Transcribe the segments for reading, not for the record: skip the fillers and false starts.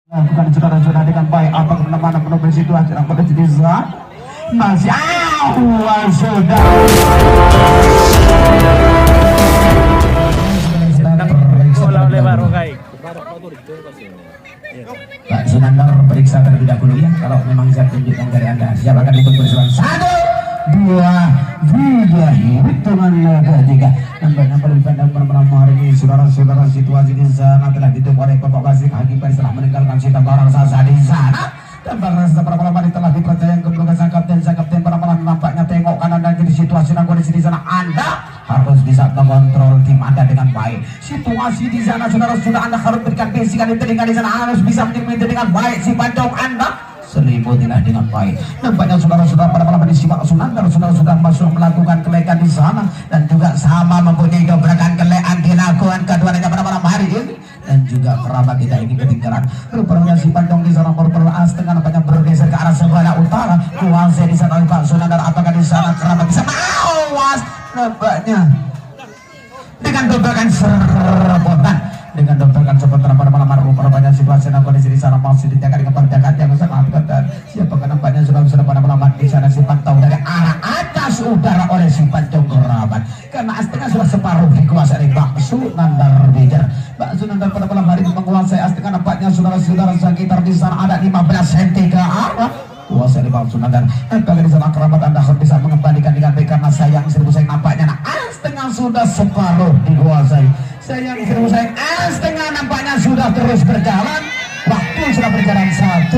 Bukan saudara-saudara dengan baik apa kemana-mana menuju situasi yang pada jenis masih awal saudara Pak Sunandar periksa terlebih dahulu ya kalau memang saya tunjukkan dari Anda siapa akan ikut bersuara 1, 2, 3 hitungan ketiga nampak pada hari ini saudara-saudara situasi di sana telah ditutup oleh Bapak Kasih Hakim setelah meninggalkan Sita Barang Sasa di sana dan bangsa para malam telah dipercaya kemudian sang kapten para malam nampaknya tengok kanan dan kiri situasi dan kondisi di sana Anda harus bisa mengontrol tim Anda dengan baik. Situasi di sana saudara sudah Anda harus berikan bisikan di telinga di sana harus bisa menikmati dengan baik si pancong Anda seliputilah dengan baik. Nampaknya saudara-saudara pada malam ini simak Sunandar saudara-saudara masuk melakukan kelekan di sana dan juga sama mempunyai gebrakan kelekan dilakukan keduanya pada malam hari ini dan juga kerabat kita ini ketinggalan. Rupanya si Pandong di sana berpelas tengah nampaknya bergeser ke arah sebelah utara. Kuasa di sana Pak Sunandar apakah di sana kerabat bisa awas nampaknya dengan gebrakan serobotan dengan dobrakan sebentar pada malam hari rupanya situasi dan kondisi di sana masih dijaga dengan perjagaan yang sangat ketat. Siapakah nampaknya sudah pada malam hari di sana si Pantau dari arah atas udara oleh si Pancong kerabat karena Astana sudah separuh dikuasai Pak Sunandar Bijar. Pak Sunandar pada malam hari menguasai Astana nampaknya saudara-saudara sekitar di sana ada 15 cm ke arah kuasa di Pak Sunandar. Apakah di sana kerabat Anda harus bisa mengembalikan dengan baik karena sayang seribu sayang nampaknya Astana sudah separuh dikuasai. Sayang seribu sayang Astana nampaknya sudah terus berjalan. Waktu sudah berjalan 1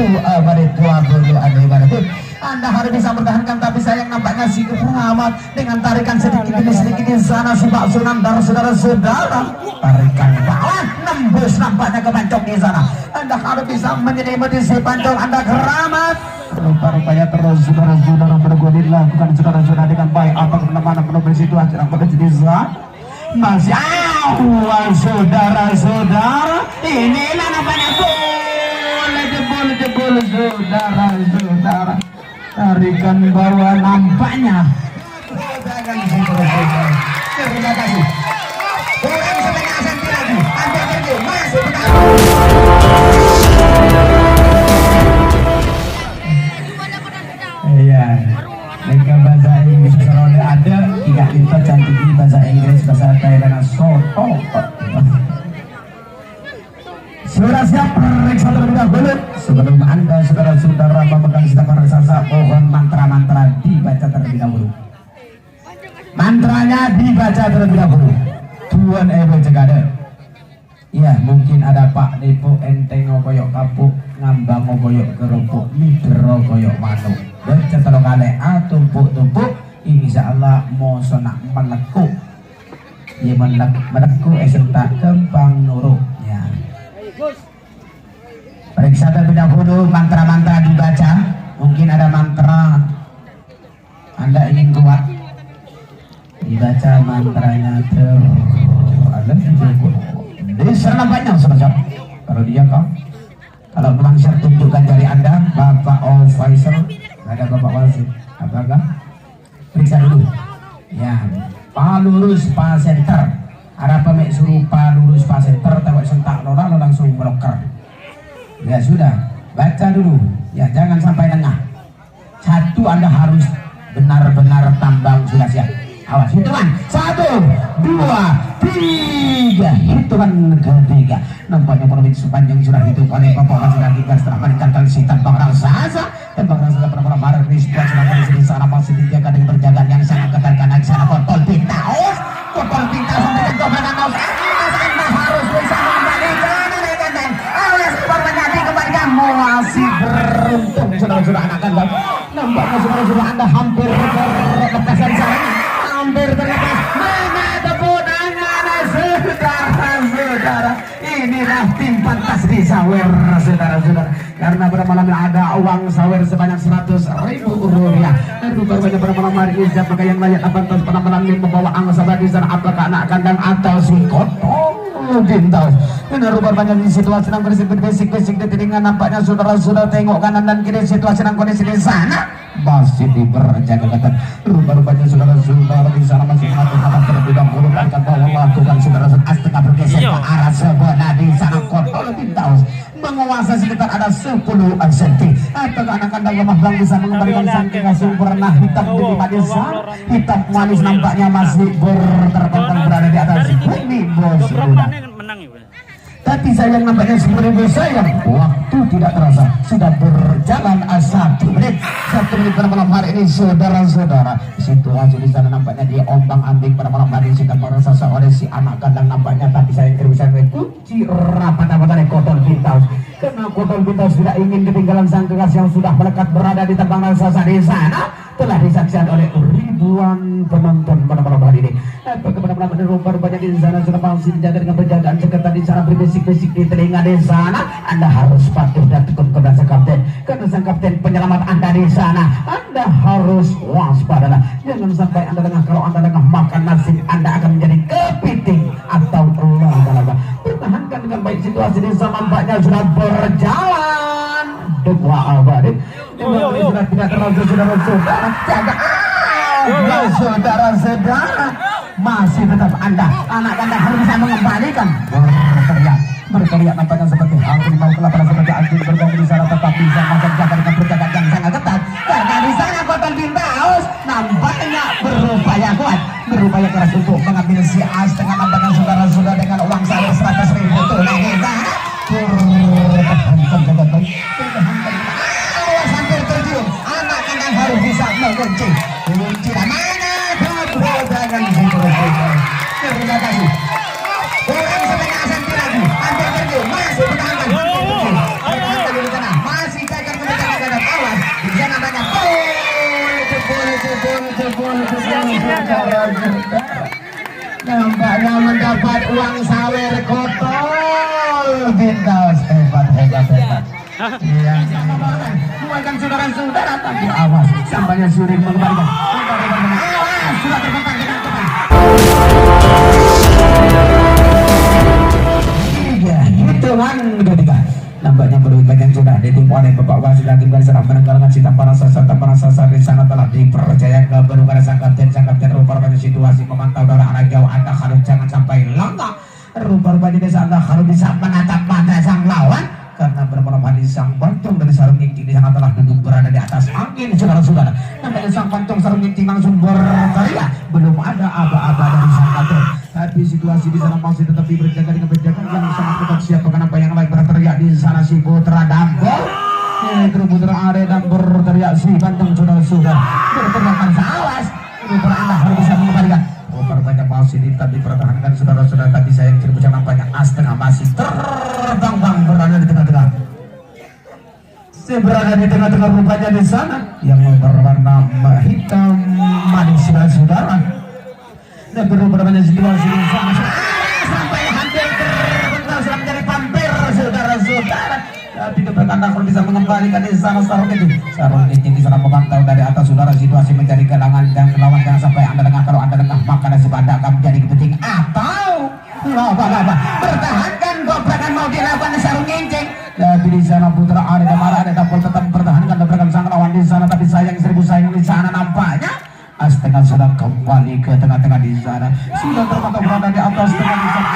menit 20 menit. Anda harus bisa bertahankan tapi sayang nampaknya si kerabat dengan tarikan sedikit demi sedikit di sana si Pak Sunandar saudara-saudara tarikan bawah nembus nampaknya ke Pancong di sana. Anda harus bisa menyelimuti si Pancong Anda kerabat. Rupanya terus saudara-saudara bergulir lakukan saudara-saudara dengan baik apa kemana-mana menuju situasi yang pada jenis masih awal saudara-saudara inilah namanya jebol saudara-saudara tarikan bawah nampaknya terima kasih kurang setengah senti lagi Anda pergi masuk iya dengan bahasa Inggris kalau ada tidak kita cantik di bahasa Inggris bahasa Thailand soto sudah siap periksa terlebih dahulu sebelum Anda saudara-saudara memegang Sita Barang Sasa pohon mantra-mantra dibaca terlebih dahulu mantranya dibaca terlebih dahulu Tuan Ebo Cegade ya mungkin ada Pak Depo enteng koyok kapuk ngambang koyok kerupuk midro koyok manuk baca telok kale tumpuk-tumpuk insyaallah moso nak melekuk ya melekuk esentak kembang nuruk ya periksa terlebih dahulu mantra-mantra dibaca mungkin ada mantra Anda ingin kuat dibaca mantranya ada di sana banyak saudara kalau dia kalau memang saya tunjukkan jari Anda Bapak Faisal ada Bapak Wasit apakah periksa dulu ya Pak lurus Pak Center ada pemek suruh Pak lurus Pak Center tawak sentak lo langsung bloker ya sudah baca dulu ya jangan sampai lengah satu Anda harus benar-benar tambang sudah siap awas hitungan 1, 2, 3 hitungan ketiga nampaknya profit sepanjang sudah hitung oleh Bapak Kasih Hakim setelah meninggalkan Sita Barang Sasa dan Barang Sasa pada malam hari ini sudah kondisi di sana masih dijaga dengan penjagaan yang sangat ketat karena di sana kontol pintaus dengan komandan naus Anda harus bisa membalikan dan awas korbannya dikembalikan masih beruntung saudara-saudara anak Anda nampaknya saudara-saudara Anda hampir terlepas dari sana hampir terlepas mana tepuk tangan saudara-saudara inilah tim pantas di sawer saudara-saudara karena pada malam ini ada uang sawer sebanyak 100.000 rupiah dan rupanya pada malam hari ini siapa yang layak abantos pada malam ini membawa angsa bagi sana apakah anak kandang atau si kotong dintaus dan rupanya di situasi dan kondisi basic di telinga nampaknya saudara-saudara tengok kanan dan kiri situasi dan kondisi di sana masih diberjaga ketat rupanya saudara-saudara di sana masih melakukan terlebih dahulu akan bahwa melakukan saudara-saudara setengah bergeser ke arah sebelah di sana kotor dintaus menguasai sekitar ada 10 cm. Apakah anak kandang lemah bang bisa mengembalikan sang kekasih warna hitam di lima desa? Hitam manis nampaknya masih terpantang berada di atas bumi bos. Tapi sayang nampaknya seperti sayang, waktu tidak terasa sudah berjalan 1 menit. 1 menit pada malam hari ini saudara-saudara. Situasi di sana nampaknya dia ombang-ambing pada malam hari ini. Sedang merasa oleh si anak kandang nampaknya, tapi sayang bisa kunci rapat-rapat kotor pintas. Karena kotor pintas tidak ingin ketinggalan sang kekasih yang sudah melekat berada di terbang raksasa di sana. Telah disaksikan oleh ribuan penonton pada malam hari ini. Kepada rupa-rupanya di sana sudah masih dijaga dengan penjagaan seketat di sana, berbisik-bisik di telinga di sana. Anda harus patuh dan tekun kepada sang kapten, karena sang kapten penyelamat Anda di sana. Anda harus waspada. Jangan sampai Anda kalau Anda tengah makan nasi, Anda akan menjadi kepiting atau laba-laba. Pertahankan dengan baik situasi di sana, nampaknya sudah berjalan. Dua abadi sudah tidak terlalu saudara-saudara. Jaga saudara-saudara, masih tetap Anda, anak Anda harus bisa mengembalikan. Berteriak nampaknya seperti harimau kelaparan, seperti anjing bergong di sana, tetap bisa masuk jaga dengan berjaga yang sangat ketat. Karena di sana Koton Pintaus nampaknya berupaya keras untuk mengambil si as dengan nampaknya saudara-saudara dengan uang saya 100.000 tunai di sana. Hampir terjun, anak kandang harus bisa mengunci dan mana dengan terima kasih. Kurang setengah senti lagi, hampir terjun, masih bertahan di sana, masih cairkan kebetulan awas di sana banyak nampaknya mendapat uang sawer kotor. Pintas hebat. Iya, bukan saudara-saudara, tapi awas sampainya suri mengembalikan. Awas, sudah terbentang dengan teman. Iya, hitungan ketiga. Nampaknya berubah yang sudah ditimpa oleh Bapak Wasit lagi dari sana menenggelamkan si tamparan sasar di sana telah dipercaya ke berupa sang kapten rupa-rupanya situasi memantau dari arah jauh. Anda harus jangan sampai lengah. Rupa-rupanya desa Anda harus bisa menatap mata sang lawan. Karena bermalam hari sang pancong dari sarung ginting di sana telah duduk berada di atas angin saudara-saudara. Nampaknya sang pancong sarung ginting langsung berteriak, belum ada aba-aba dari sang kapten. Tapi situasi di sana masih tetap berjaga dengan penjagaan yang sangat ketat. Siapa kenapa yang lain berteriak di sana si Putra Dambo. Putra Are dan berteriak si pancong saudara-saudara. Berteriakan awas, Putra Anda harus bisa mengembalikan. Banyak masih dipertahankan saudara-saudara, tapi saya tidak nampaknya as-tengah masih terbang berada di tengah-tengah. Saya berada di tengah-tengah rupanya di sana yang berwarna hitam manis saudara. Dan berubah-ubahnya situasi di sana sampai hampir terbentar sudah menjadi pampir saudara-saudara. Tapi keberatan kalau bisa mengembalikan di sana sarung ginting di sana memantau dari atas saudara. Situasi menjadi gelangan dan lawan, jangan sampai Anda dengar kalau Anda dengar maka nasi pada akan menjadi kepiting atau laba-laba. Pertahankan gobrakan mau dilakukan sarung ginting. Tapi di sana Putra Are dan Mara ada dapat tetap mempertahankan dobrakan sang lawan di sana, tapi sayang 1000 sayang di sana nampaknya Astengah sudah kembali ke tengah-tengah di sana. Sudah terpantau berada di atas tengah di sana.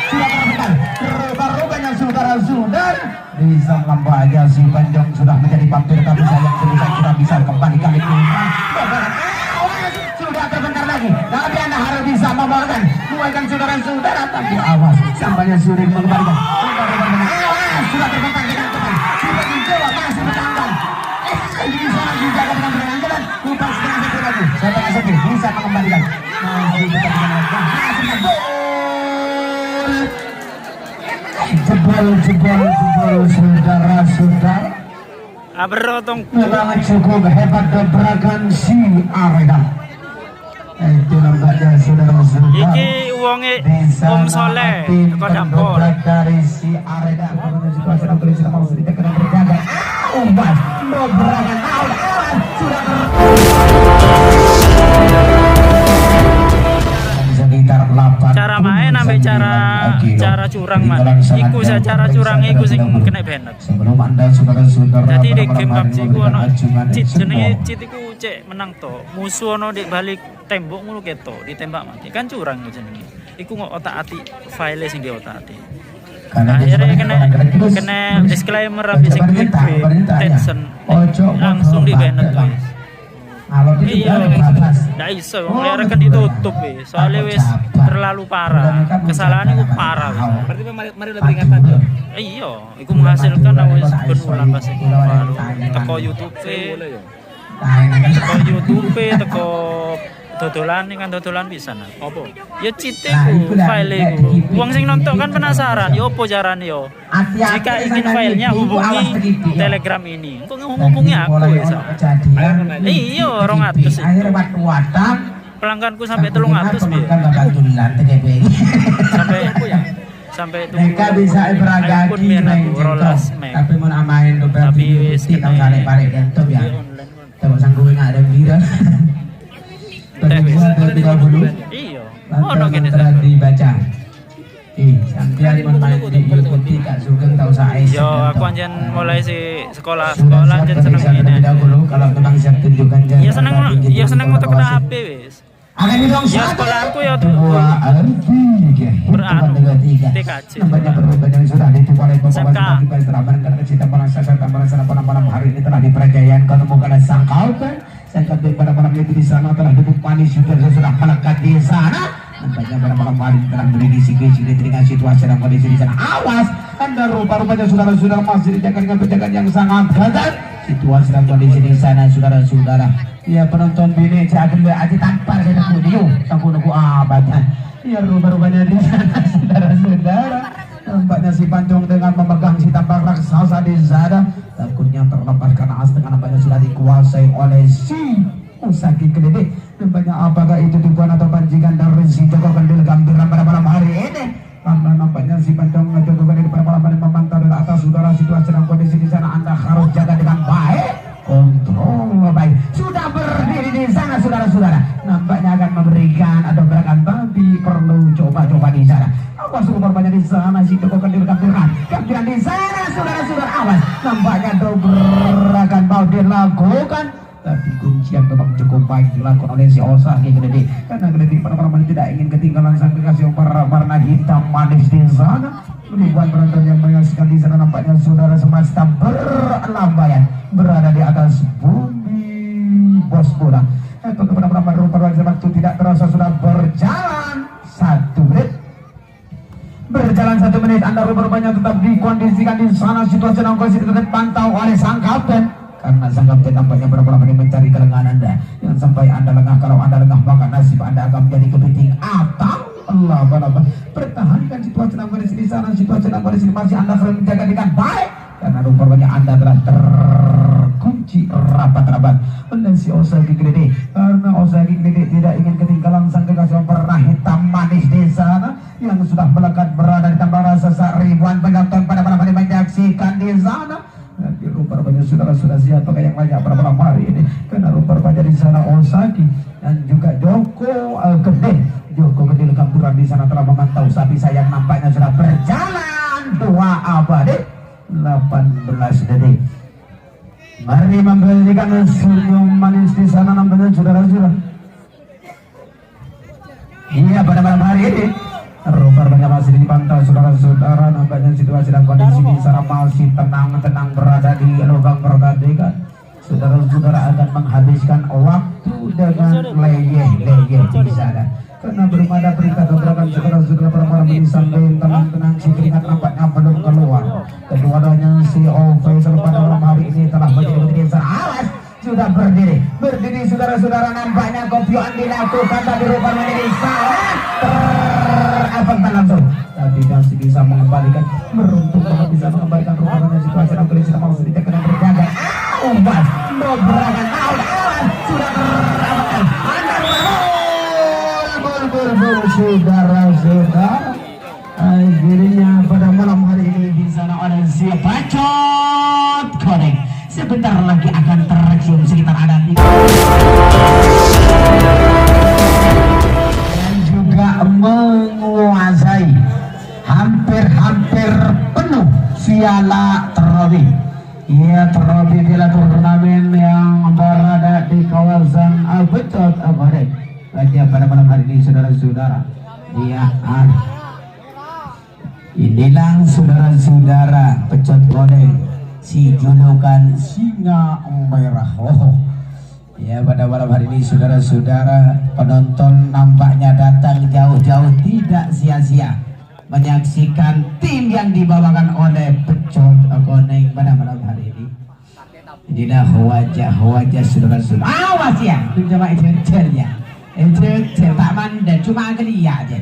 Sudah terpantau. Rubah-rubahnya saudara-saudara. Di sana nampaknya si Panjang sudah menjadi pampir, tapi sayang sudah bisa kembali kali ini. Sudah terbentar lagi, tapi Anda harus bisa membawakan buahkan saudara-saudara, tapi awas sampainya sudah mengembalikan. Awas, sudah terbentang dengan teman. Sudah mencoba masih bertambang. Di sana dijaga dengan beranggalan. Lupa setengah satu lagi. Setengah satu bisa mengembalikan. Masih bertambang. Jebol saudara-saudara. Berotong. Memang cukup hebat dobrakan si Areda. Itu nampaknya saudara-saudara. Iki uangnya Om Soleh kok dampol dari si Areda. Situasi dalam kondisi mau sudah kena berjaga. Umpas dobrakan awan sudah cara main sampai cara curang man. Iku cara curang iku sing kena banned. Sebelum Anda saudara-saudara. Jadi di game PUBG ku ono cheat, jenenge cheat iku cek menang to. Musuh ono di balik tembok ngono keto, ditembak mati. Kan curang jenenge. Iku kok otak-atik file sing di otak-atik. Akhirnya kena disclaimer habis clickbait tension langsung di banned wis. Iya, nggak iso, ngelihat kan ditutup wis. Soalnya wis terlalu parah, kesalahannya ku parah. Berarti mari udah peringatan tuh. Iya, itu menghasilkan wis berulang pas iku baru teko YouTube, teko dodolan kan dodolan pisan. Apa? Ya cite ku file iku. Wong sing nonton kan penasaran, ya opo carane yo. Jika ingin filenya hubungi Telegram ini. Kok ngehubungi aku ya. Iya, 200 sih. Pelangganku sampai 300 piye. Sampai itu mereka bisa beragaki tapi mau namain tapi wis kita kali pare laptop ya. Coba sanggup enggak ada bira. Iya. Ono kene dibaca. Sampai main di YouTube tidak sugeng tahu saya. Yo, aku anjen mulai si sekolah anjen seneng ini. Kalau memang siap tunjukkan jalan. Ya seneng motor kena HP wis. Ya sekolahku ya tuh beranu TKJ SMK. Hari ini telah diperagayan kalau bukan sangkaukan sangkaukan pada malam itu di sana telah duduk manis sudah melekat di sana. Nampaknya pada malam hari telah berdiri sigi-sigi dengan situasi dan kondisi di sana. Awas, Anda rupa-rupanya saudara-saudara masih dijaga dengan penjagaan yang sangat ketat. Situasi dan kondisi di sana, saudara-saudara. Ya penonton bini jangan aja tanpa saya video, sanggup abatan. Ya rupa-rupanya di sana, saudara-saudara. Nampaknya si Pancong dengan memegang si tambang raksasa di sana. Takutnya terlepas karena setengah nampaknya sudah dikuasai oleh si Usagi Kedede. Nampaknya apakah itu dibuat atau pancingan dari si Joko Kendil Gambiran pada malam hari ini? Karena nampaknya si Pancong Joko Kendil pada malam hari memantau dari atas saudara situasi dan kondisi di sana. Anda harus jaga dengan baik, kontrol baik. Sudah berdiri di sana saudara-saudara. Nampaknya akan memberikan atau gerakan tapi perlu coba-coba di sana. Awas rupa-rupanya di sana si Joko Kendil Gambiran di sana saudara-saudara. Awas nampaknya dobrakan mau dilakukan. Tapi kuncian memang cukup baik dilakukan oleh si Usagi Kedede. Karena Kedede pada malam tidak ingin ketinggalan sang kekasih warna hitam manis di sana. Ribuan penonton yang menyaksikan di sana nampaknya saudara semesta berlambayan berada di atas bumi bos bola. Untuk kepada rupa-rupa waktu tidak terasa sudah berjalan 1 menit. Berjalan 1 menit, Anda rupa-rupanya tetap dikondisikan di sana. Situasi dan kondisi tetap pantau oleh sang kapten. Karena sang kapten nampaknya beberapa ini mencari kelengahan Anda. Jangan sampai Anda lengah. Kalau Anda lengah maka nasib Anda akan menjadi kepiting atau laba-laba. Pertahankan situasi dan kondisi di sana. Situasi dan kondisi masih Anda harus menjaga dengan baik. Karena rupanya Anda telah terkunci rapat-rapat oleh si Usagi Kedede. Karena Usagi Kedede tidak ingin ketinggalan sang kekasih warna hitam manis di sana yang sudah melekat berada di tambang raksasa. Ribuan penonton pada malam hari menyaksikan di sana. Nanti rupa-rupanya saudara-saudara siapa yang banyak pada malam hari ini. Karena rupa-rupanya di sana Usagi dan juga Joko Kedil Gambiran di sana telah memantau sapi sayang nampaknya sudah berjalan 2 abad 18 detik. Mari memberikan senyum manis di sana nampaknya saudara-saudara. Iya pada malam hari ini rupa-rupanya masih dipantau saudara-saudara. Nampaknya situasi dan kondisi di sana masih tenang berada di lubang pertandingan. Saudara-saudara akan menghabiskan waktu dengan leyeh di sana. Karena belum ada berita dobrakan saudara-saudara pada malam ini sampai tenang si keringat nampaknya belum keluar. Keduanya si OV pada malam hari ini telah berdiri awas sudah berdiri saudara-saudara. Nampaknya kopioan dilakukan tapi rupanya di sana terapakkan langsung. Tapi masih bisa mengembalikan beruntung banget bisa mengembalikan rupanya situasi dan kondisi mau sedikit kena berjaga. Awas dobrakan awas sudah terapakkan. Anda saudara-saudara. Akhirnya pada malam hari ini di sana ada si Bacot Connect. Sebentar lagi akan tercium sekitar ada 3 dan juga menguasai hampir penuh Piala Trofi. Ya, Trofi Piala turnamen yang berada di kawasan Bacot Connect. Lagi pada malam hari ini saudara-saudara. Dia Inilah saudara-saudara pecot koneng si julukan singa merah. Oh, ya pada malam hari ini saudara-saudara penonton nampaknya datang jauh-jauh tidak sia-sia menyaksikan tim yang dibawakan oleh pecot koneng pada malam hari ini. Inilah wajah-wajah saudara-saudara. Awas ya, cuma itu ya. Itu tak mandai, cuma agak aja.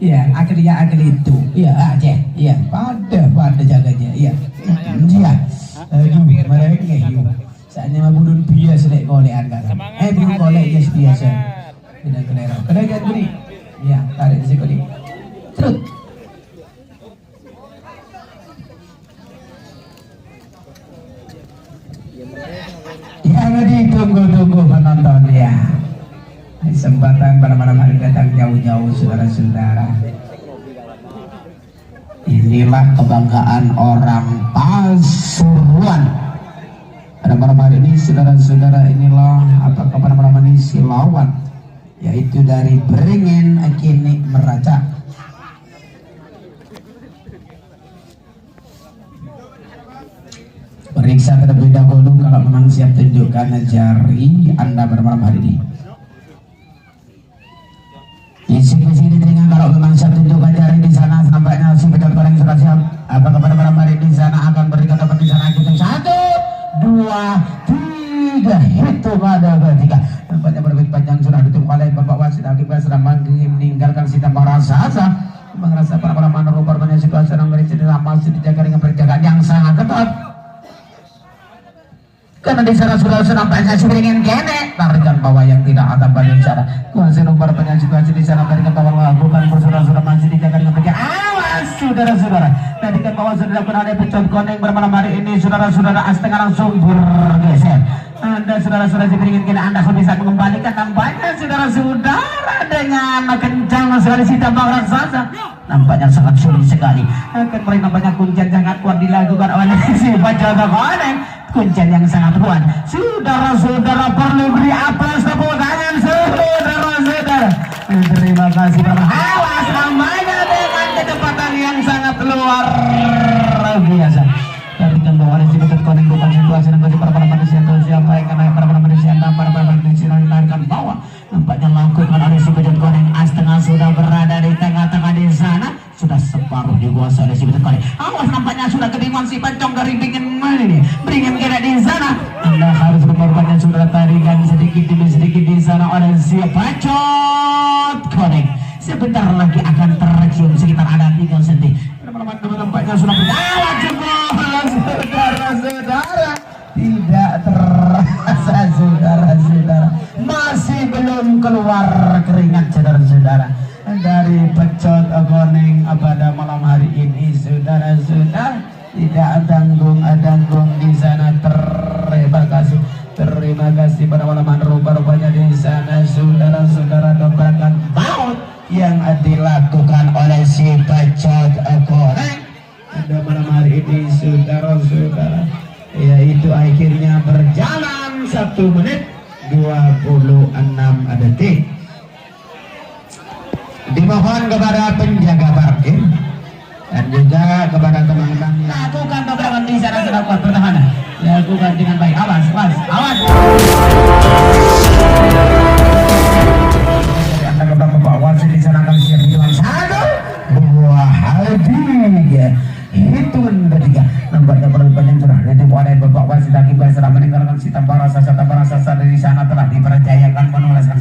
Ya, agak itu. Ya aja. Ya, pada jaganya. Ya. Ya. Mereka yuk. Saatnya mabudun biasa lek golean kan. Belum golek ya biasa. Tidak kelera. Kelera gini. Ya, tarik sekali. Terus. Ya, ditunggu-tunggu penonton ya. Kesempatan pada malam hari datang jauh-jauh saudara-saudara. Inilah kebanggaan orang Pasuruan. Pada malam hari ini saudara-saudara, inilah apakah pada malam ini Silawan, yaitu dari Beringin kini Meraca. Periksa terlebih dahulu kalau memang siap, tunjukkan jari Anda pada malam hari ini. Isi-isi ditelinga kalau memang siap, tunjukkan jari di sana. Nampaknya si pedang paling sudah siap. Apakah pada malam hari di sana akan berikan dapat di sana? Hitung 1, 2, 3. Hitung ada ketiga. Nampaknya berbeda panjang sudah dihitung oleh Bapak Wasit akibat sedang meninggalkan si tambang rasa. Merasa pada malam mana rupanya situasi yang bercerita masih dijaga dengan penjagaan yang sangat ketat. Karena di sana sudah nampaknya ingin kene tarikan bawah yang tidak ada banding cara. Kuasa nomor banyak situasi di sana tarikan bawah lakukan bersaudara masih dijaga dengan baik. Awas saudara-saudara. Tarikan bawah sudah pernah ada pecot koneng bermalam hari ini saudara-saudara, setengah langsung bergeser. Anda saudara-saudara ingin kene Anda bisa mengembalikan nampaknya saudara-saudara dengan kencang sekali si tambang raksasa. Nampaknya sangat sulit sekali. Akan mulai nampaknya kuncian sangat kuat dilakukan oleh si pecot koneng. Kuncian yang sangat kuat. Saudara-saudara perlu beri aplaus tepuk tangan saudara-saudara. Terima kasih Bapak. Awas namanya dengan kecepatan yang sangat luar biasa. Tarikan bawah dari si pecot koneng bukan situasi dan bagi para manusia atau siapa yang naik para manusia dan para manusia yang tarikan bawah. Nampaknya lakukan oleh si pecot koneng. Setengah sudah berada di tengah-tengah di sana. Sudah separuh dikuasai oleh si pecot koneng. Awas nampaknya sudah kebingungan si pencong dari Beringin kira di sana. Anda harus mengorbankan sudah tarikan sedikit demi sedikit di sana oleh si pecot koneng. Sebentar lagi akan tercium sekitar ada 3 cm. Nampaknya sudah berjalan saudara-saudara. Tidak terasa saudara-saudara. Masih belum keluar keringat saudara-saudara dari pecot koneng pada malam hari ini saudara-saudara. Tidak tanggung di sana. Terima kasih pada malam rupanya di sana saudara-saudara. Dobrakan baut yang dilakukan oleh si pecot koneng pada malam hari ini saudara-saudara, yaitu akhirnya berjalan 1 menit 26 detik. Dimohon kepada penjaga parkir dan juga kepada teman-teman lakukan dobrakan di sana sudah kuat pertahanan. Lakukan dengan baik. Awas. Anda kepada Bapak Wasit di sana akan siap hitungan 1, 2, 3. Hitungan ketiga. Nampaknya perbanyak sudah oleh Bapak Wasit akibat setelah meninggalkan si tambang raksasa dari sana telah dipercayakan menuliskan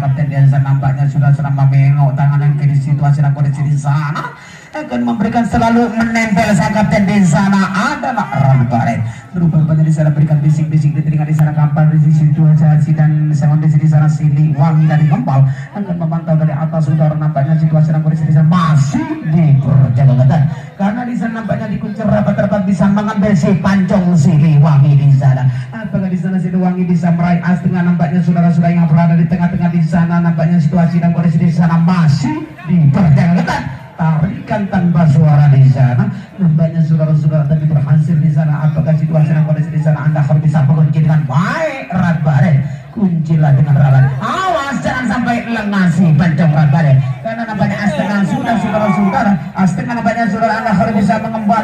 kapten di sana. Nampaknya sudah mengengok tangan yang kini situasi dan kondisi di sana akan memberikan selalu menempel sang kapten di sana adalah Rambaret. Berubah di sana berikan bisik-bisik di telinga di sana kapal di situasi dan kondisi di sana Siliwangi dari Kempal akan memantau dari atas saudara. Nampaknya situasi dan kondisi di sana masih diperjaga ketat karena di sana nampaknya dikunci rapat-rapat bisa mengambil si pancong Siliwangi di sana. Apakah di sana Siliwangi bisa meraih setengah? Nampaknya saudara-saudara yang berada di tengah-tengah di sana nampaknya situasi dan kondisi di sana masih diperjaga ketat. Tarikan tanpa suara di sana. Nampaknya saudara-saudara tadi berhasil di sana. Apakah situasi dan kondisi di sana Anda harus bisa mengunci dengan baik Radbaren. Kuncilah dengan rapat. Awas jangan sampai lengah si pancong Radbaren. Karena nampaknya setengah sudah saudara-saudara. Setengah nampaknya sudah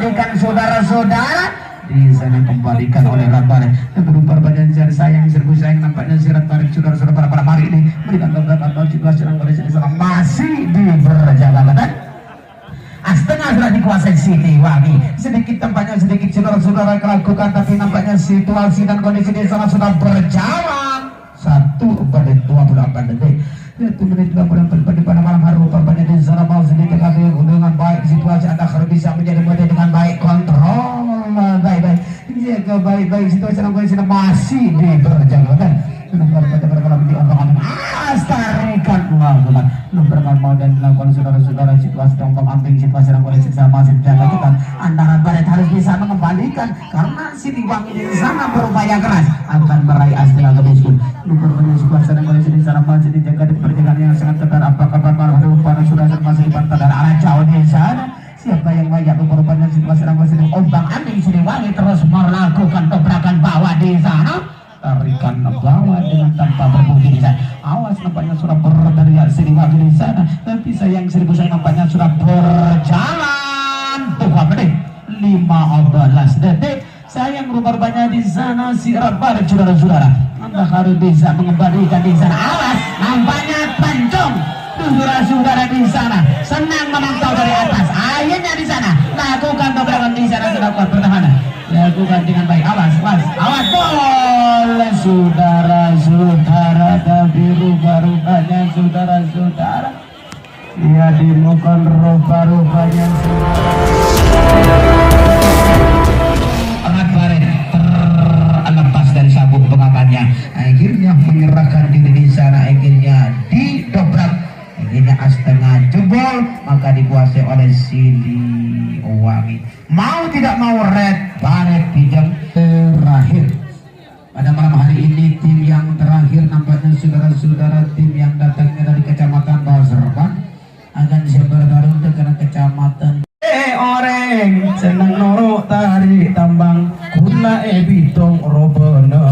kembalikan saudara-saudara di sana kembalikan oleh Ratbare berupa badan sayang serbu sayang nampaknya si Ratbare saudara-saudara para mari ini berikan doa juga serang oleh sana masih di perjalanan setengah sudah dikuasai Siliwangi sedikit tempatnya sedikit saudara-saudara kelakukan tapi nampaknya situasi dan kondisi di sana sudah berjalan 1:28 detik 1 menit 24 detik pada malam hari rupanya di sana mau sedikit lagi dengan baik situasi Anda harus bisa menjadi model dengan baik kontrol baik-baik jaga baik-baik situasi dan kondisi masih di perjalanan nomor tarikan lakukan nomor mau dan dilakukan saudara-saudara situasi tombong ambing situasi dan kondisi masih jaga kita antara barat harus bisa mengembalikan karena Siliwangi di sana berupaya keras akan meraih Astana Gadisku nomor situasi dan kondisi di sana masih dijaga di perjalanan yang sangat ketat apakah para saudara masih dipantau dan arah jauh di sana siapa yang banyak berupaya situasi dan kondisi ombang ambing Siliwangi terus melakukan dobrakan bawah di sana tarikan bawah dengan tanpa berbunyi di sana. Awas nampaknya sudah dari Siliwangi di sana. Tapi sayang 1000 sayang nampaknya sudah berjalan 2 menit 15 detik. Sayang rupanya di sana si Ratbare saudara-saudara. Anda harus bisa mengembalikan di sana. Awas nampaknya pancong saudara-saudara di sana senang memantau dari atas. Akhirnya di sana lakukan dobrakan di sana sudah kuat pertahanan. Lakukan dengan baik. Awas boleh saudara-saudara tapi rupa-rupanya saudara-saudara dia dimukan rupa-rupanya Ratbare terlepas dari sabuk pengamannya akhirnya menyerahkan diri di sana akhirnya didobrak akhirnya setengah jebol maka dikuasai oleh Siliwangi mau tidak mau Ratbare pinjam terakhir pada malam hari ini tim yang terakhir nampaknya saudara-saudara tim yang datangnya dari kecamatan Baserban akan siap bertarung dengan kecamatan oreng senang noro tarik tambang kula bitong robona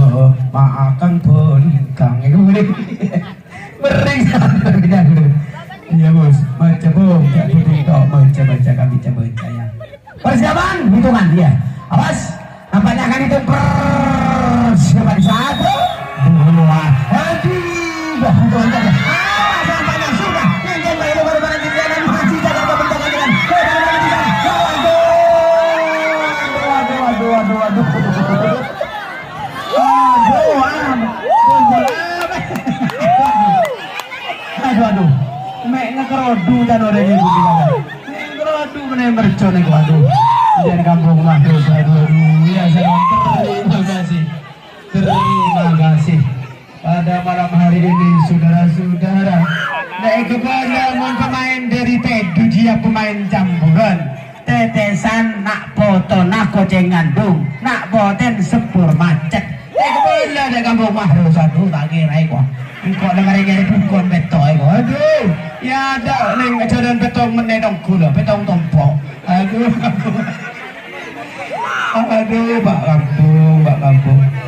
maakan penikang bering iya bos baca bom jadi tidak baca kami coba ya persiapan hitungan dia awas nampaknya akan itu persiapan 1 2 3 nampaknya sudah yang baik baru dan masih jaga kepentingan dengan aduh mek ngekerodu dan orang ibu bilang ngekerodu bener mercon iku aduh dari kampung Mahdo aduh ya saya terima kasih pada malam hari ini saudara-saudara naik kepada pemain dari Tedu dia pemain campuran tetesan nak foto nak koceng ngandung nak boten sepur macet naik kepada dari kampung Mahdo satu tak kira kok engkau dengar-dengar bukan betul aduh ya ada neng ajaran betul menedong gula betul tompok aduh Pak Kampung